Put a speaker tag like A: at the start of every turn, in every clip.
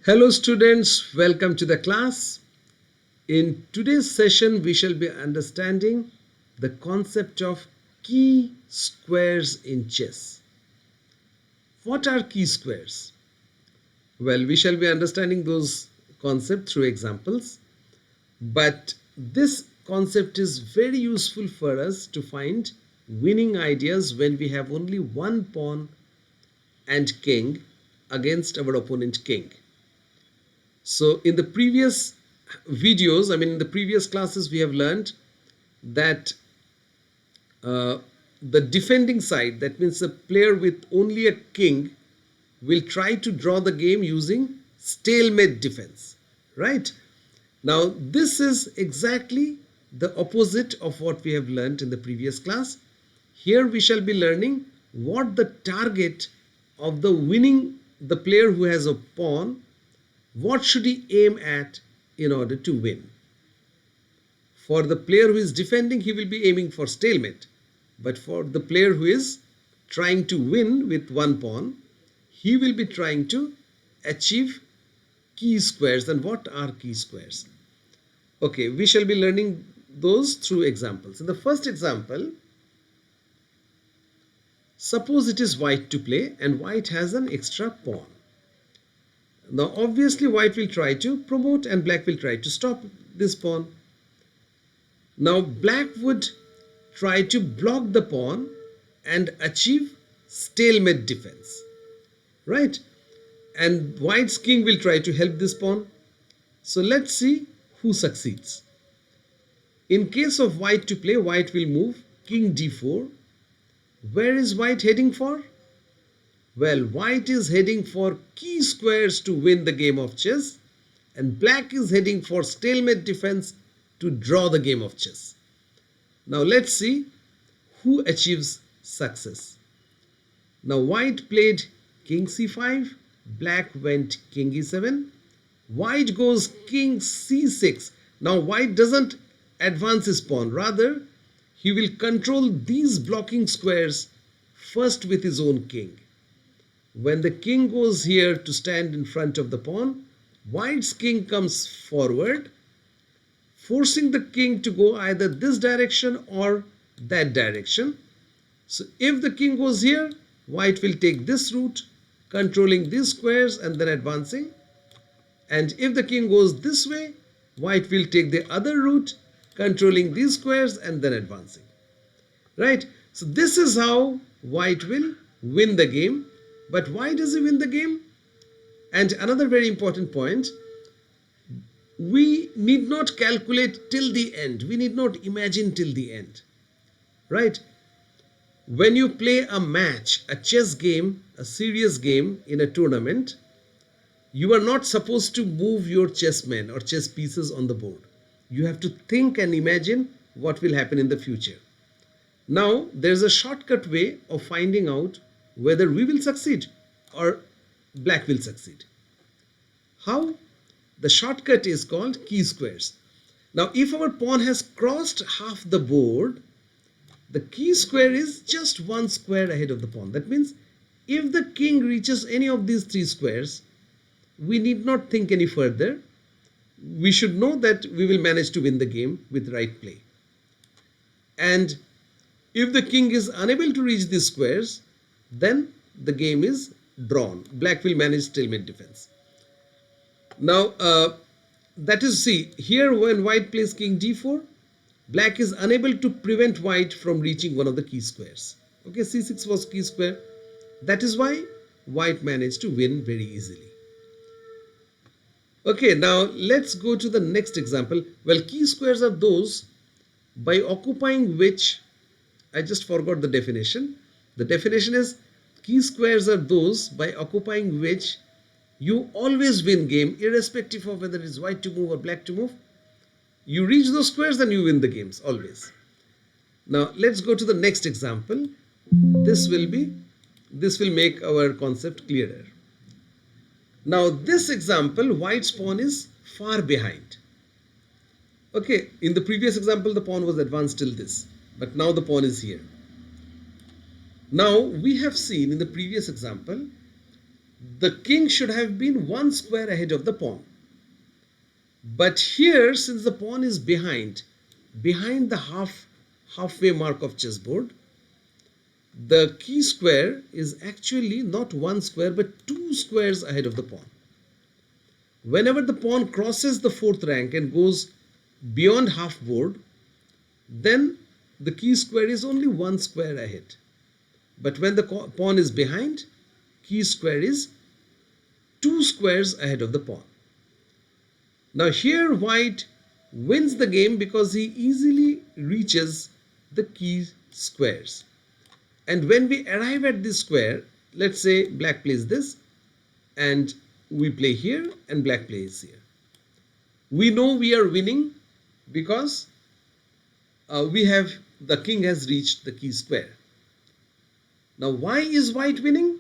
A: Hello students, welcome to the class. In today's session, we shall be understanding the concept of key squares in chess. What are key squares? Well, we shall be understanding those concepts through examples, but this concept is very useful for us to find winning ideas when we have only one pawn and king against our opponent king. So in the previous videos, in the previous classes, we have learned that the defending side, that means a player with only a king, will try to draw the game using stalemate defense, right? Now, this is exactly the opposite of what we have learned in the previous class. Here we shall be learning what the target of the player who has a pawn, what should he aim at in order to win. For the player who is defending, he will be aiming for stalemate. But for the player who is trying to win with one pawn, he will be trying to achieve key squares. And what are key squares? Okay, we shall be learning those through examples. In the first example, suppose it is white to play and white has an extra pawn. Now obviously white will try to promote and black will try to stop this pawn. Now black would try to block the pawn and achieve stalemate defense, right? And white's king will try to help this pawn. So let's see who succeeds. In case of white to play, white will move king d4. Where is white heading for? Well, white is heading for key squares to win the game of chess, and black is heading for stalemate defense to draw the game of chess. Now let's see who achieves success. Now white played king c5, black went king e7, white goes king c6. Now white doesn't advance his pawn, rather he will control these blocking squares first with his own king. When the king goes here to stand in front of the pawn, white's king comes forward, forcing the king to go either this direction or that direction. So if the king goes here, white will take this route, controlling these squares and then advancing. And if the king goes this way, white will take the other route, controlling these squares and then advancing. Right? So this is how white will win the game. But why does he win the game? And another very important point, we need not calculate till the end. We need not imagine till the end, right? When you play a match, a chess game, a serious game in a tournament, you are not supposed to move your chessmen or chess pieces on the board. You have to think and imagine what will happen in the future. Now, there's a shortcut way of finding out whether we will succeed or black will succeed. How? The shortcut is called key squares. Now, if our pawn has crossed half the board, the key square is just one square ahead of the pawn. That means if the king reaches any of these three squares, we need not think any further. We should know that we will manage to win the game with right play. And if the king is unable to reach these squares, then the game is drawn. Black will manage stalemate defense. Now, that is, see, here when white plays king d4, black is unable to prevent white from reaching one of the key squares. Okay, c6 was key square. That is why white managed to win very easily. Okay, now let's go to the next example. Well, key squares are those by occupying which, I just forgot the definition. The definition is key squares are those by occupying which you always win game, irrespective of whether it is white to move or black to move. You reach those squares and you win the games always. Now let's go to the next example. This will make our concept clearer. Now this example, white's pawn is far behind. Okay, in the previous example the pawn was advanced till this, but now the pawn is here. Now we have seen in the previous example the king should have been one square ahead of the pawn. But here, since the pawn is behind the halfway mark of chessboard, the key square is actually not one square but two squares ahead of the pawn. Whenever the pawn crosses the fourth rank and goes beyond half board, then the key square is only one square ahead. But when the pawn is behind, key square is two squares ahead of the pawn. Now here white wins the game because he easily reaches the key squares. And when we arrive at this square, let's say black plays this and we play here and black plays here. We know we are winning because the king has reached the key square. Now why is white winning?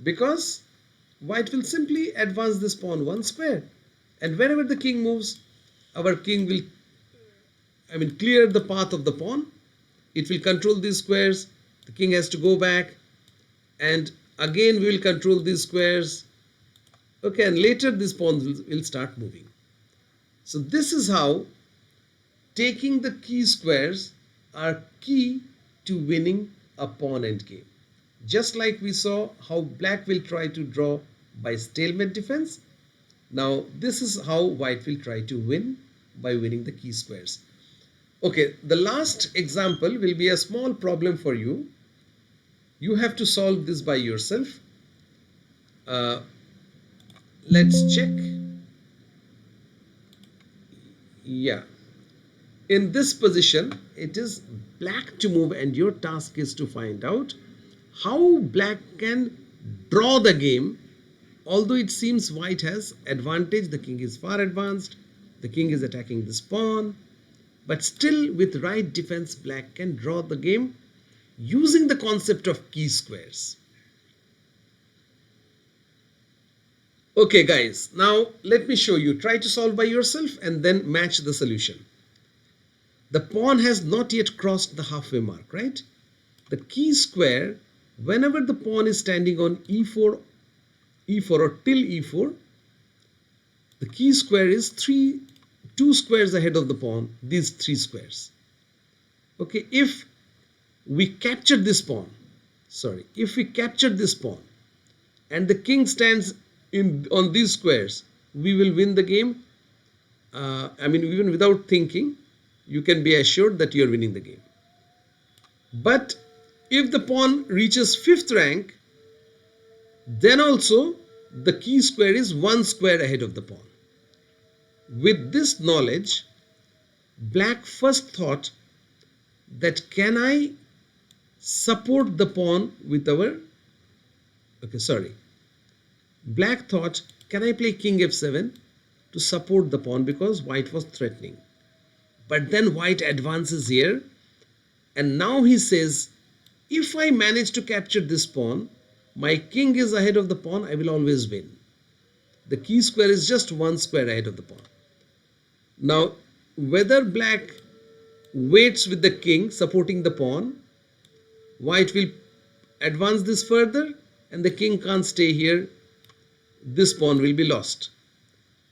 A: Because white will simply advance this pawn one square, and wherever the king moves, our king will clear the path of the pawn. It will control these squares. The king has to go back, and again we will control these squares. Okay, and later these pawns will start moving. So this is how taking the key squares are key to winning a pawn endgame. Just like we saw how black will try to draw by stalemate defense, now this is how white will try to win by winning the key squares. Okay, the last example will be a small problem for you. You have to solve this by yourself. Let's check. Yeah. In this position, it is black to move, and your task is to find out how black can draw the game. Although it seems white has advantage, the king is far advanced, the king is attacking this pawn, but still with right defense, black can draw the game using the concept of key squares. Okay guys, now let me show you. Try to solve by yourself and then match the solution. The pawn has not yet crossed the halfway mark, right? The key square, whenever the pawn is standing on e4 or till e4, the key square is two squares ahead of the pawn, these three squares. Okay, if we capture this pawn and the king stands on these squares, we will win the game. Even without thinking, you can be assured that you are winning the game. But if the pawn reaches fifth rank, then also the key square is one square ahead of the pawn. With this knowledge, black first thought that can I support the pawn with black thought, can I play king f7 to support the pawn because white was threatening. But then white advances here, and now he says, if I manage to capture this pawn, my king is ahead of the pawn, I will always win. The key square is just one square ahead of the pawn. Now, whether black waits with the king supporting the pawn, white will advance this further and the king can't stay here. This pawn will be lost.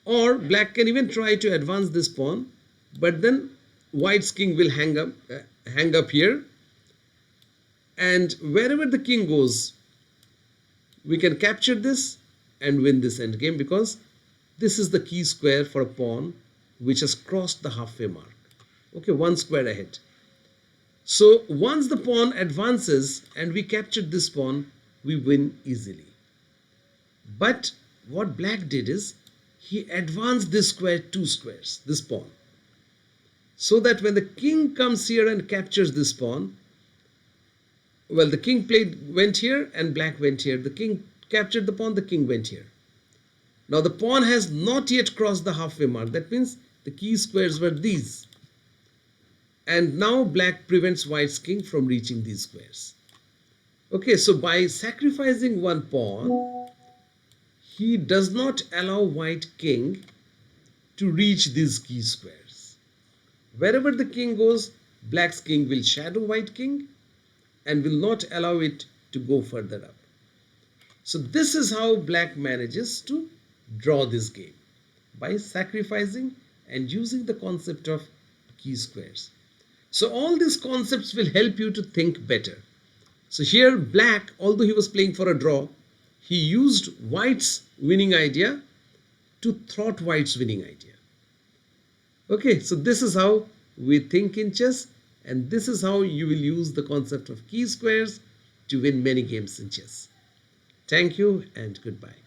A: Or black can even try to advance this pawn, but then white's king will hang up here, and wherever the king goes, we can capture this and win this endgame because this is the key square for a pawn which has crossed the halfway mark. Okay, one square ahead. So once the pawn advances and we capture this pawn, we win easily. But what black did is he advanced this square two squares, this pawn, so that when the king comes here and captures this pawn, well, the king went here and black went here. The king captured the pawn, the king went here. Now the pawn has not yet crossed the halfway mark. That means the key squares were these. And now black prevents white's king from reaching these squares. Okay, so by sacrificing one pawn, he does not allow white king to reach these key squares. Wherever the king goes, black's king will shadow white king and will not allow it to go further up. So this is how black manages to draw this game, by sacrificing and using the concept of key squares. So all these concepts will help you to think better. So here black, although he was playing for a draw, he used white's winning idea to thwart white's winning idea. Okay, so this is how we think in chess, and this is how you will use the concept of key squares to win many games in chess. Thank you and goodbye.